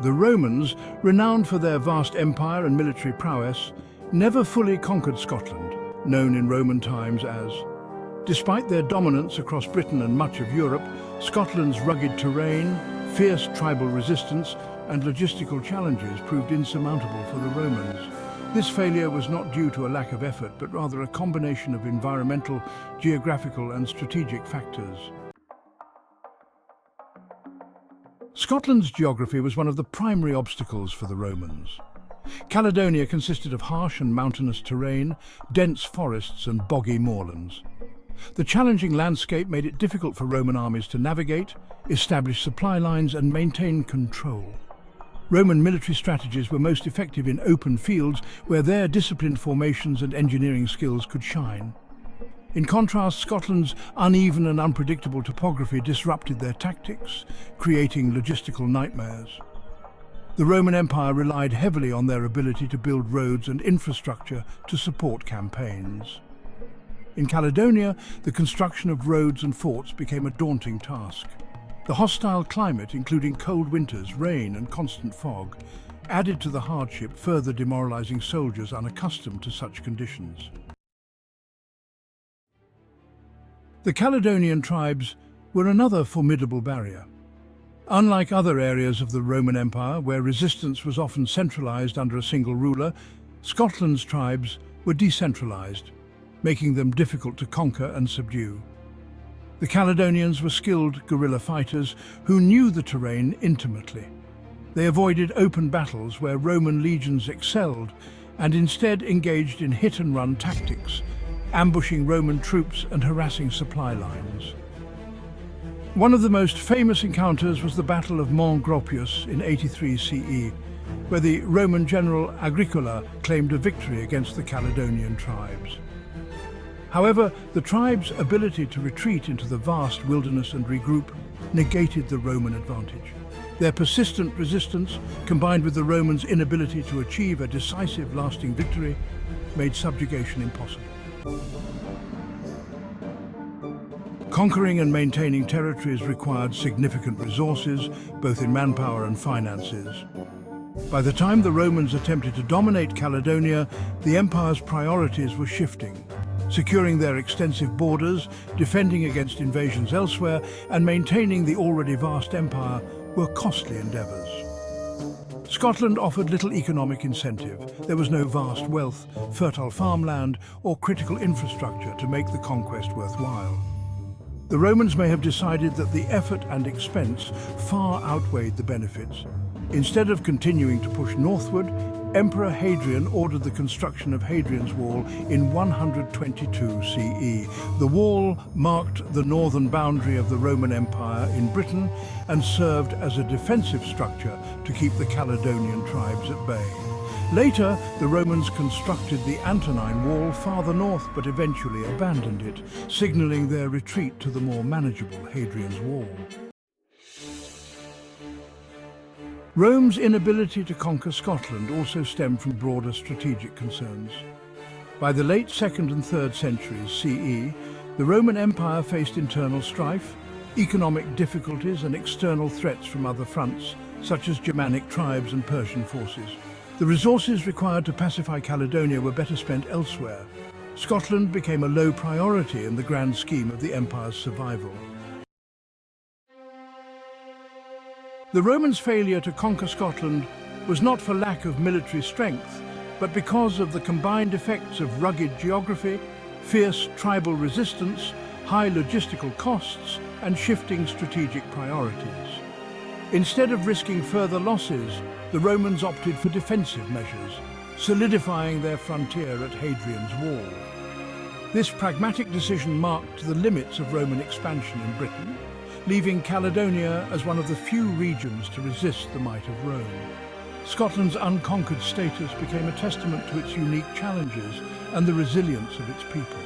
The Romans, renowned for their vast empire and military prowess, never fully conquered Scotland, known in Roman times as. Despite their dominance across Britain and much of Europe, Scotland's rugged terrain, fierce tribal resistance and logistical challenges proved insurmountable for the Romans. This failure was not due to a lack of effort, but rather a combination of environmental, geographical and strategic factors. Scotland's geography was one of the primary obstacles for the Romans. Caledonia consisted of harsh and mountainous terrain, dense forests and boggy moorlands. The challenging landscape made it difficult for Roman armies to navigate, establish supply lines and maintain control. Roman military strategies were most effective in open fields where their disciplined formations and engineering skills could shine. In contrast, Scotland's uneven and unpredictable topography disrupted their tactics, creating logistical nightmares. The Roman Empire relied heavily on their ability to build roads and infrastructure to support campaigns. In Caledonia, the construction of roads and forts became a daunting task. The hostile climate, including cold winters, rain and constant fog, added to the hardship, further demoralizing soldiers unaccustomed to such conditions. The Caledonian tribes were another formidable barrier. Unlike other areas of the Roman Empire, where resistance was often centralized under a single ruler, Scotland's tribes were decentralized, making them difficult to conquer and subdue. The Caledonians were skilled guerrilla fighters who knew the terrain intimately. They avoided open battles where Roman legions excelled and instead engaged in hit-and-run tactics, ambushing Roman troops and harassing supply lines. One of the most famous encounters was the Battle of Mons Graupius in 83 CE, where the Roman general Agricola claimed a victory against the Caledonian tribes. However, the tribes' ability to retreat into the vast wilderness and regroup negated the Roman advantage. Their persistent resistance, combined with the Romans' inability to achieve a decisive, lasting victory, made subjugation impossible. Conquering and maintaining territories required significant resources, both in manpower and finances. By the time the Romans attempted to dominate Caledonia, the empire's priorities were shifting. Securing their extensive borders, defending against invasions elsewhere, and maintaining the already vast empire were costly endeavours. Scotland offered little economic incentive. There was no vast wealth, fertile farmland, or critical infrastructure to make the conquest worthwhile. The Romans may have decided that the effort and expense far outweighed the benefits. Instead of continuing to push northward, Emperor Hadrian ordered the construction of Hadrian's Wall in 122 CE. The wall marked the northern boundary of the Roman Empire in Britain and served as a defensive structure to keep the Caledonian tribes at bay. Later, the Romans constructed the Antonine Wall farther north, but eventually abandoned it, signaling their retreat to the more manageable Hadrian's Wall. Rome's inability to conquer Scotland also stemmed from broader strategic concerns. By the late 2nd and 3rd centuries CE, the Roman Empire faced internal strife, economic difficulties and external threats from other fronts, such as Germanic tribes and Persian forces. The resources required to pacify Caledonia were better spent elsewhere. Scotland became a low priority in the grand scheme of the empire's survival. The Romans' failure to conquer Scotland was not for lack of military strength, but because of the combined effects of rugged geography, fierce tribal resistance, high logistical costs, and shifting strategic priorities. Instead of risking further losses, the Romans opted for defensive measures, solidifying their frontier at Hadrian's Wall. This pragmatic decision marked the limits of Roman expansion in Britain, leaving Caledonia as one of the few regions to resist the might of Rome. Scotland's unconquered status became a testament to its unique challenges and the resilience of its people.